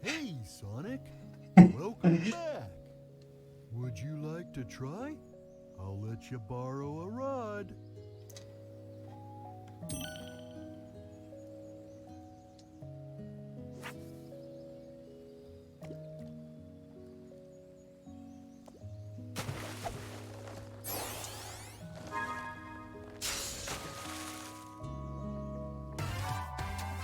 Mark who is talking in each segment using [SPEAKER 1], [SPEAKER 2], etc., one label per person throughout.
[SPEAKER 1] Hey, Sonic. Welcome back. Would you like to try? I'll let you borrow a rod.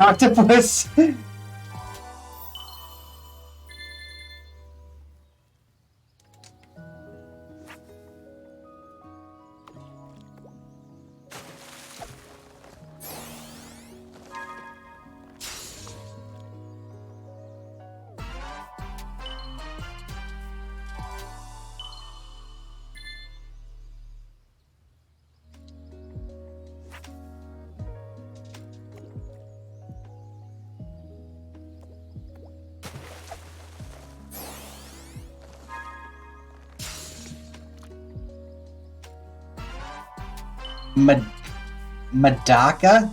[SPEAKER 2] Octopus. Madaka?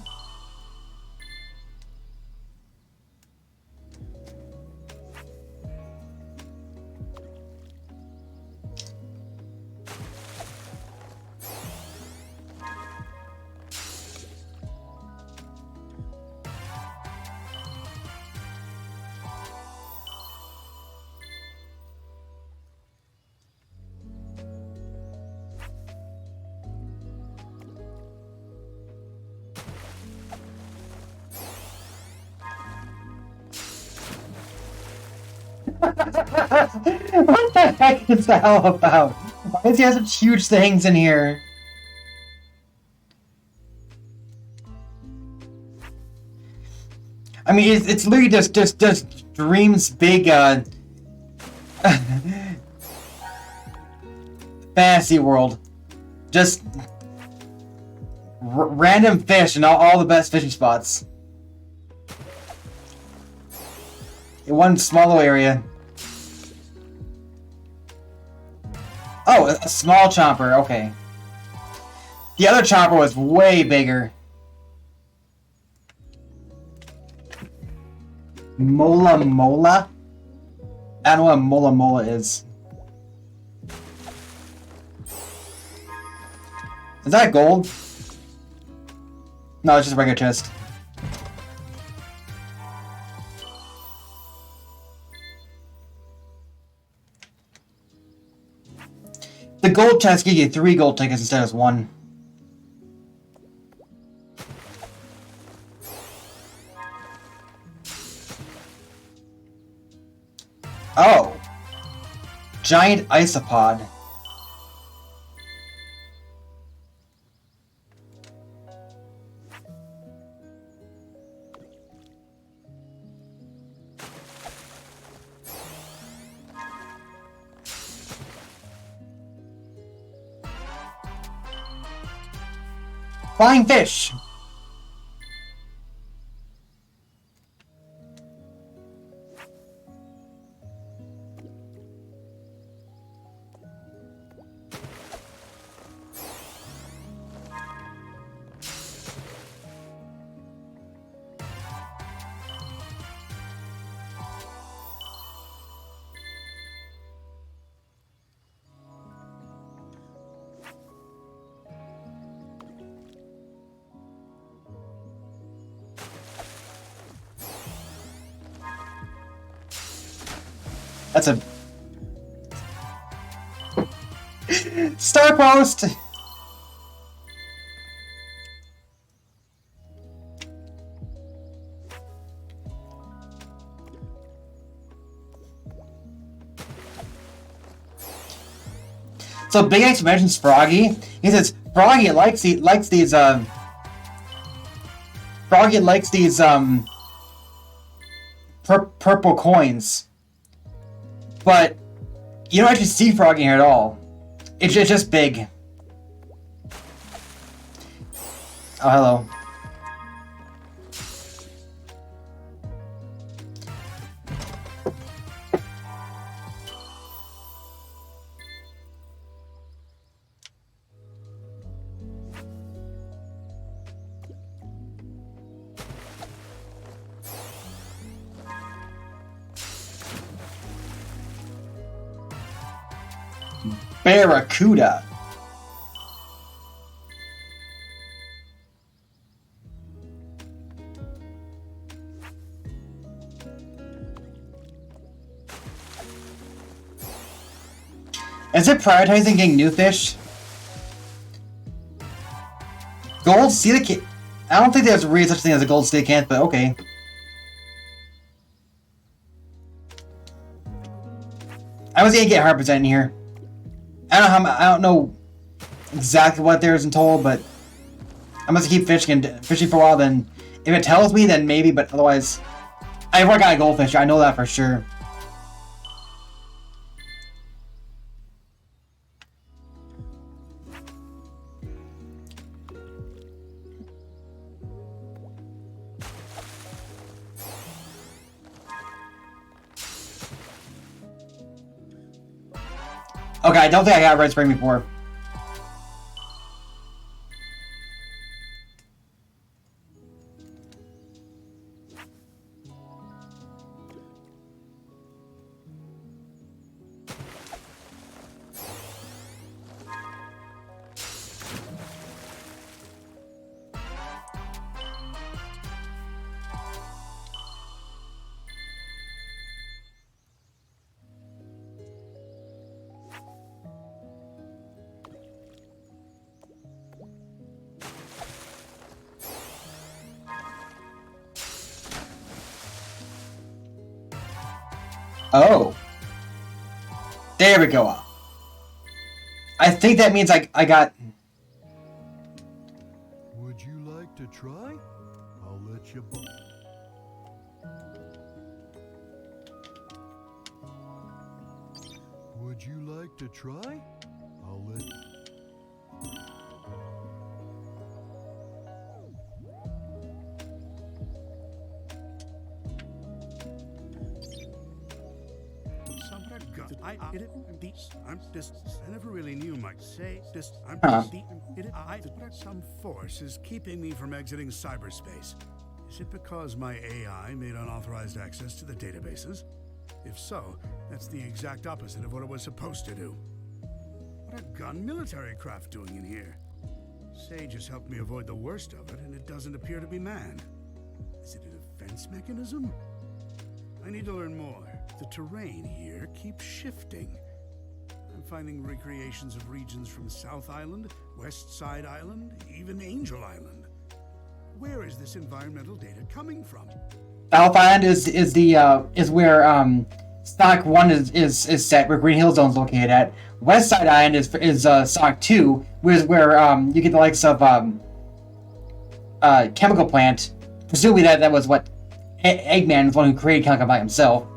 [SPEAKER 2] What the heck is that all about? Why does he have such huge things in here? I mean, it's literally just Dream's big fantasy world. Just random fish and all the best fishing spots in one small little area. Oh, a small chomper. Okay. The other chomper was way bigger. Mola Mola? I don't know what Mola Mola is. Is that gold? No, it's just a regular chest. The gold chest gives you 3 gold tickets instead of 1. Oh! Giant isopod. Flying fish! That's a... Star post! So Big X mentions Froggy. He says Froggy likes these purple coins. But you don't actually see Froggy here at all. It's just big. Oh, hello. Barracuda. Is it prioritizing getting new fish? Gold coelacanth? I don't think there's really such a thing as a gold coelacanth, but okay. I was gonna get 100% in here. I don't know exactly what there is in total, but I must keep fishing for a while. Then, if it tells me, then maybe. But otherwise, I've already got a goldfish. I know that for sure. Okay, I don't think I got Red Spring before. Oh. There we go. I think that means I got...
[SPEAKER 1] Would you like to try? I'll let you... Would you like to try? I'll let...
[SPEAKER 3] I never really knew my say this. Some force is keeping me from exiting cyberspace. Is it because my AI made unauthorized access to the databases? If so, that's the exact opposite of what it was supposed to do. What are gun military craft doing in here? Sage has helped me avoid the worst of it, and it doesn't appear to be manned. Is it a defense mechanism? I need to learn more. The terrain here keeps shifting. I'm finding recreations of regions from South Island, West Side Island, even Angel Island. Where is this environmental data coming from?
[SPEAKER 2] South Island is where Sonic 1 is set, where Green Hill Zone is located at. West Side Island is Sonic 2, where you get the likes of Chemical Plant. Presumably that was what Eggman is the one who created Chemical Plant himself.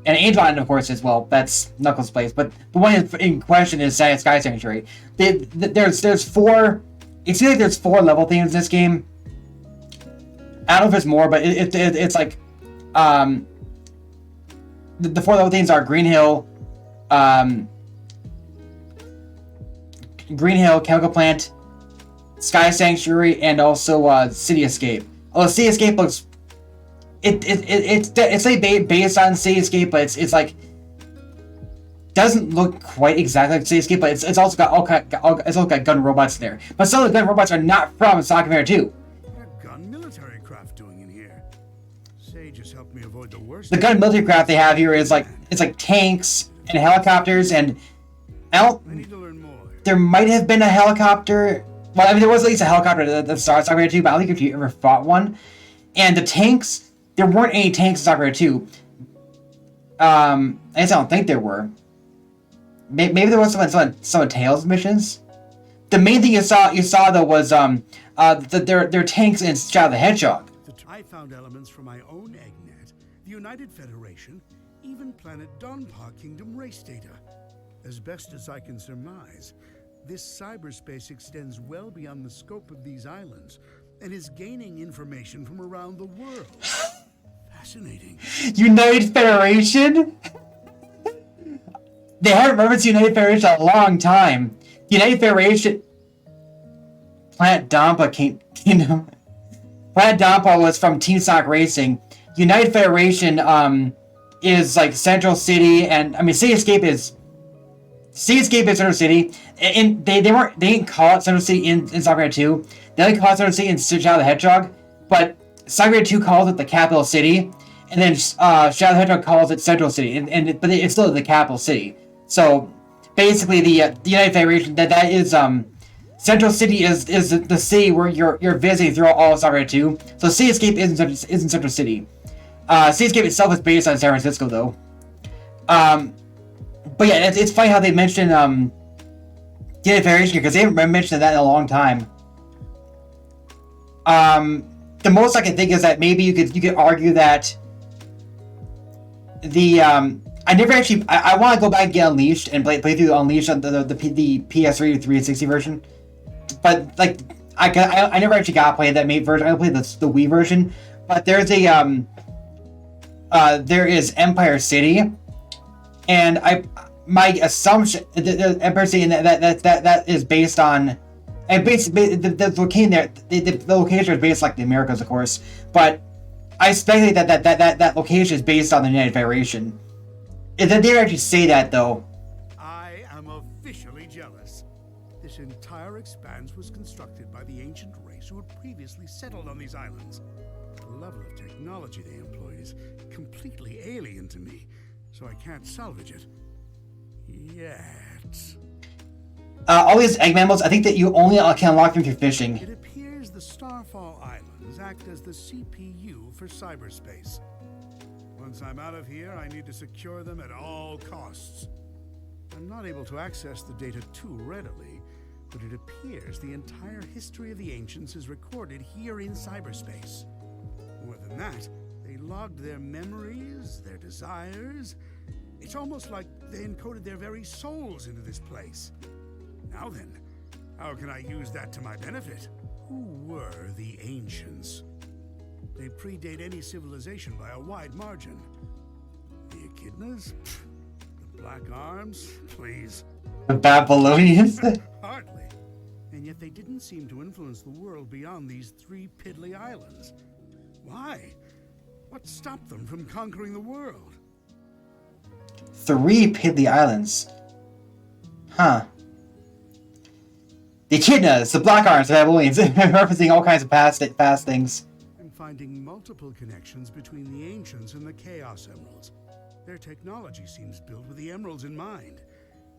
[SPEAKER 2] And Angel Island, of course, as well. That's Knuckles' place. But the one in question is Sky Sanctuary. There's four... It seems like there's 4 level themes in this game. I don't know if there's more, but it's like... The 4 level themes are Green Hill, Chemical Plant, Sky Sanctuary, and also City Escape. Although City Escape looks... It's like based on City Escape, but it's like doesn't look quite exactly like City Escape, but it's also got it's also got gun robots in there. But some of the gun robots are not from Sonic Adventure 2.
[SPEAKER 3] What are gun military craft doing in here? Sage has helped me avoid the worst.
[SPEAKER 2] The gun military craft they have here is like tanks and helicopters, and
[SPEAKER 3] I need to learn more.
[SPEAKER 2] There might have been a helicopter. Well, I mean, there was at least a helicopter at the start of Sonic Adventure 2, but I don't think if you ever fought one. And the tanks. There weren't any tanks in Sonic Adventure 2. I guess I don't think there were. Maybe there was some of Tails' missions. The main thing you saw though was their tanks in Sonic the Hedgehog.
[SPEAKER 3] I found elements from my own Eggnet, the United Federation, even planet Donpa Kingdom race data. As best as I can surmise, this cyberspace extends well beyond the scope of these islands and is gaining information from around the world. Fascinating.
[SPEAKER 2] United Federation? They haven't referenced United Federation in a long time. United Federation... Planet Donpa Kingdom... Planet Donpa was from Team Sonic Racing. United Federation is like Central City, and I mean City Escape is Seascape is Central City, and they didn't call it Central City in Sonic 2. They only call it Central City in Shadow the Hedgehog, but Sonic 2 calls it the capital city, and then Shadow the Hedgehog calls it Central City, but it's still the capital city. So basically, the United Federation that is Central City is the city where you're visiting throughout all of Sonic 2. So Seascape isn't Central City. Seascape itself is based on San Francisco, though. But yeah, it's funny how they mention United Federation here, because they haven't mentioned that in a long time. The most I can think is that maybe you could argue that the I never actually I want to go back and get Unleashed and play through Unleashed on the PS3 360 version, but like I never actually got to play that main version. I played the Wii version, but there's a there is Empire City, and my assumption the Empire City, and that is based on. And basically, the location there, the location is based like the Americas, of course. But I speculate that location is based on the United Federation. They didn't actually say that, though.
[SPEAKER 3] I am officially jealous. This entire expanse was constructed by the ancient race who had previously settled on these islands. The level of technology they employed is completely alien to me, so I can't salvage it. Yet.
[SPEAKER 2] All these Egg Memos, I think that you only can unlock them through fishing.
[SPEAKER 3] It appears the Starfall Islands act as the CPU for cyberspace. Once I'm out of here, I need to secure them at all costs. I'm not able to access the data too readily, but it appears the entire history of the Ancients is recorded here in cyberspace. More than that, they logged their memories, their desires. It's almost like they encoded their very souls into this place. Now then, how can I use that to my benefit? Who were the Ancients? They predate any civilization by a wide margin. The Echidnas? The Black Arms? Please.
[SPEAKER 2] The Babylonians?
[SPEAKER 3] Hardly. And yet they didn't seem to influence the world beyond these 3 piddly islands. Why? What stopped them from conquering the world?
[SPEAKER 2] 3 piddly islands. Huh. The Echidnas, the Black Arms, the Babylonians, referencing all kinds of past things.
[SPEAKER 3] I'm finding multiple connections between the Ancients and the Chaos Emeralds. Their technology seems built with the Emeralds in mind.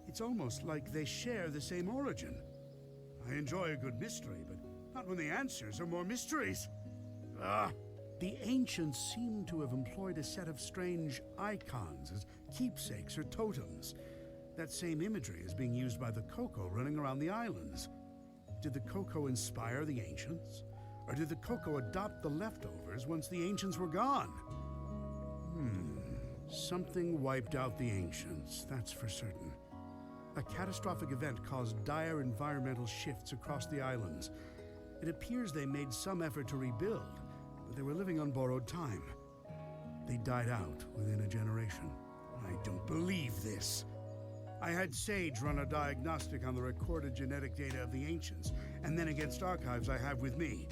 [SPEAKER 3] It's almost like they share the same origin. I enjoy a good mystery, but not when the answers are more mysteries. The Ancients seem to have employed a set of strange icons as keepsakes or totems. That same imagery is being used by the Coco running around the islands. Did the Coco inspire the Ancients? Or did the Coco adopt the leftovers once the Ancients were gone? Something wiped out the Ancients, that's for certain. A catastrophic event caused dire environmental shifts across the islands. It appears they made some effort to rebuild, but they were living on borrowed time. They died out within a generation. I don't believe this. I had Sage run a diagnostic on the recorded genetic data of the Ancients, and then against archives I have with me.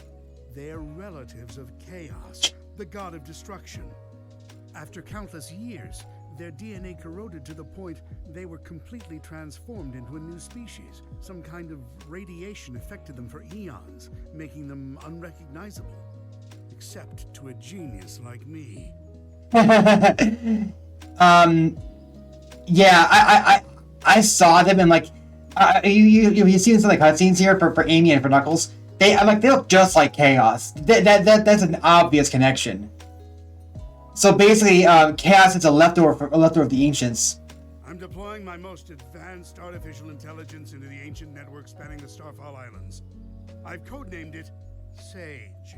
[SPEAKER 3] They're relatives of Chaos, the god of destruction. After countless years, their DNA corroded to the point they were completely transformed into a new species. Some kind of radiation affected them for eons, making them unrecognizable. Except to a genius like me.
[SPEAKER 2] Yeah, I saw them, and like you seen some of the cutscenes here for Amy and for Knuckles. They look just like Chaos. That's an obvious connection. So basically, Chaos is a leftover of the Ancients.
[SPEAKER 3] I'm deploying my most advanced artificial intelligence into the ancient network spanning the Starfall Islands. I've codenamed it Sage.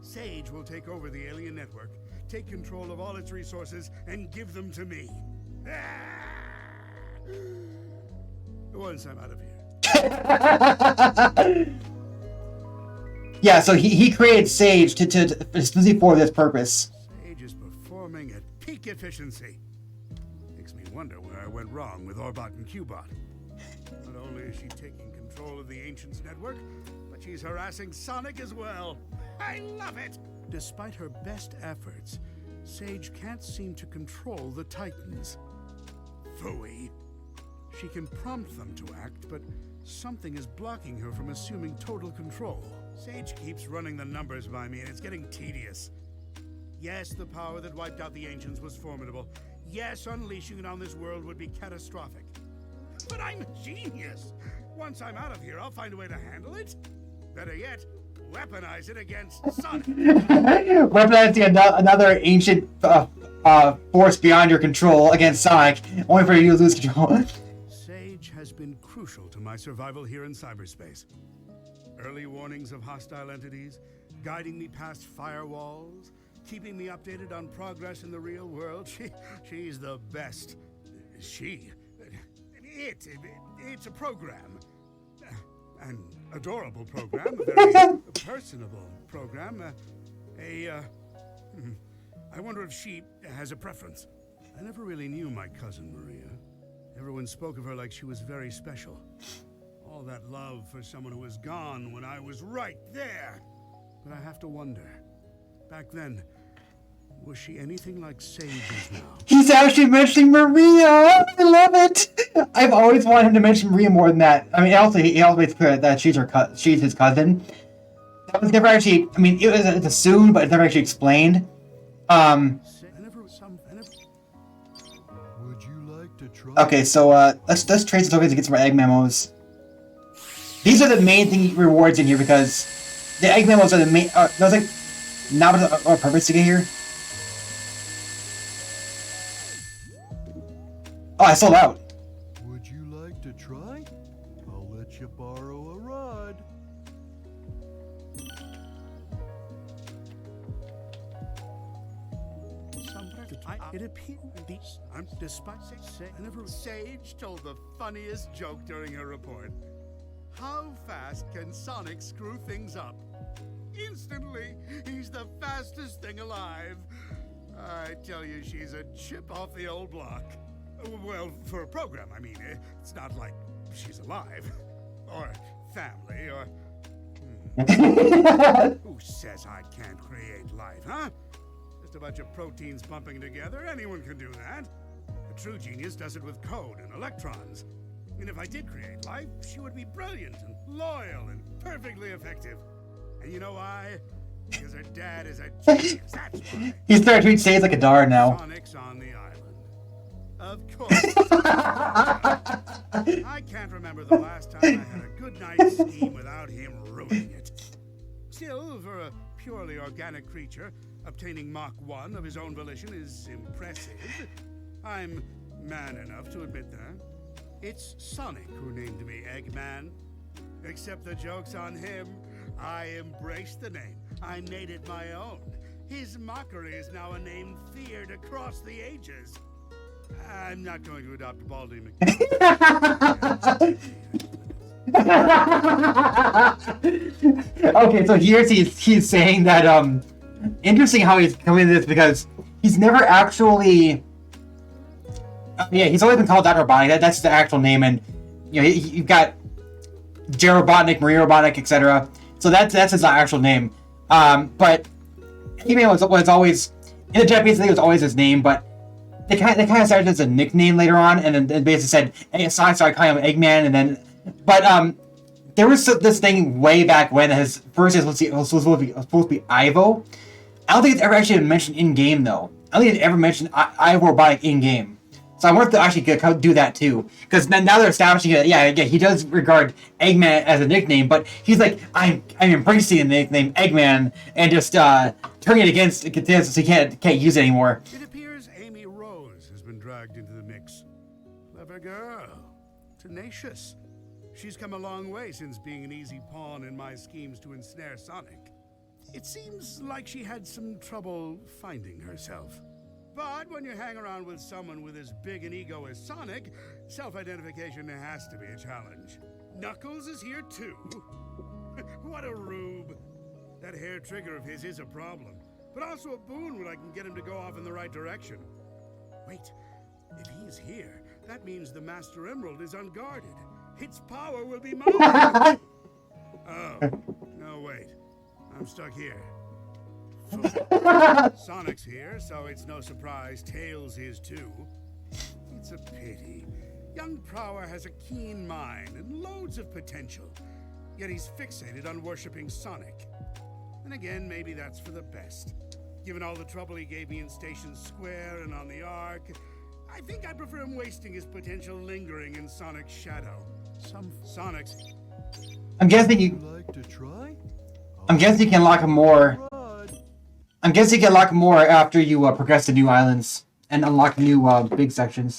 [SPEAKER 3] Sage will take over the alien network, take control of all its resources, and give them to me. Once I'm out of here.
[SPEAKER 2] Yeah, so he created Sage to specifically for this purpose.
[SPEAKER 3] Sage is performing at peak efficiency. Makes me wonder where I went wrong with Orbot and Qbot. Not only is she taking control of the Ancients network, but she's harassing Sonic as well. I love it! Despite her best efforts, Sage can't seem to control the Titans. Phooey. She can prompt them to act, but something is blocking her from assuming total control. Sage keeps running the numbers by me, and it's getting tedious. Yes, the power that wiped out the ancients was formidable. Yes, unleashing it on this world would be catastrophic. But I'm a genius! Once I'm out of here, I'll find a way to handle it. Better yet, weaponize it against Sonic.
[SPEAKER 2] Weaponizing another ancient force beyond your control against Sonic, only for you to lose control.
[SPEAKER 3] Sage has been crucial to my survival here in cyberspace. Early warnings of hostile entities, guiding me past firewalls, keeping me updated on progress in the real world. She's the best. It's a program. An adorable program, a very personable program. I wonder if she has a preference. I never really knew my cousin Maria. Everyone spoke of her like she was very special. All that love for someone who was gone when I was right there. But I have to wonder, back then, was she anything like Sage is now?
[SPEAKER 2] He's actually mentioning Maria! I love it! I've always wanted him to mention Maria more than that. I mean, he also makes clear that she's his cousin. That was never actually, I mean, it's assumed, but it's never actually explained.
[SPEAKER 1] Would you like to try?
[SPEAKER 2] Okay, so let's trace the tokens to get some Egg Memos. These are the main rewards in here because the Egg Memos are the main. There's like not a purpose to get here. Oh, I sold out.
[SPEAKER 1] Would you like to try? I'll let you borrow a rod.
[SPEAKER 3] It appears despite Sage told the funniest joke during her report. How fast can Sonic screw things up? Instantly, he's the fastest thing alive. I tell you, she's a chip off the old block. Well, for a program, I mean, it's not like she's alive. Or family, or... Who says I can't create life, huh? Just a bunch of proteins bumping together, anyone can do that. A true genius does it with code and electrons. And if I did create life, she would be brilliant and loyal and perfectly effective. And you know why? Because her dad is a genius, that's why.
[SPEAKER 2] He's starting to say like a dar now.
[SPEAKER 3] Sonic's on the island. Of course. I can't remember the last time I had a good night's scheme without him ruining it. Still, for a purely organic creature, obtaining Mach 1 of his own volition is impressive. I'm man enough to admit that. It's Sonic who named me Eggman. Except the joke's on him. I embraced the name. I made it my own. His mockery is now a name feared across the ages. I'm not going to adopt Baldy
[SPEAKER 2] Okay, so he's saying that interesting how he's coming to this because he's never actually he's always been called Dr. Robotnik. That's the actual name, and you know you've got Jerry Robotnik, Maria Robotnik, etc. So that's his actual name. But Eggman was always in the Japanese. I think it was always his name, but they kind of started as a nickname later on, and then basically said, "Hey, Sonic started calling him Eggman," and then, but there was this thing way back when that his first name was supposed to be Ivo. I don't think it's ever actually been mentioned in game though. I don't think it's ever mentioned Ivo Robotic in game. So I want to actually do that too, because now they're establishing it. Yeah, he does regard Eggman as a nickname, but he's like, I'm embracing the nickname Eggman and just turning it against condense so he can't use it anymore.
[SPEAKER 3] It appears Amy Rose has been dragged into the mix. Clever girl, tenacious. She's come a long way since being an easy pawn in my schemes to ensnare Sonic. It seems like she had some trouble finding herself. But when you hang around with someone with as big an ego as Sonic, self-identification has to be a challenge. Knuckles is here too. What a rube. That hair trigger of his is a problem, but also a boon when I can get him to go off in the right direction. Wait, if he's here, that means the Master Emerald is unguarded. Its power will be mine. Oh, no wait. I'm stuck here. Sonic's here, so it's no surprise Tails is too. It's a pity. Young Prower has a keen mind and loads of potential, yet he's fixated on worshipping Sonic. And again, maybe that's for the best. Given all the trouble he gave me in Station Square and on the Ark, I think I prefer him wasting his potential lingering in Sonic's shadow. Some Sonic's...
[SPEAKER 2] I'm guessing
[SPEAKER 1] Would
[SPEAKER 2] you.
[SPEAKER 1] you like to try?
[SPEAKER 2] I'm guessing you can lock more. I'm guessing you can lock more after you progress to new islands and unlock new big sections.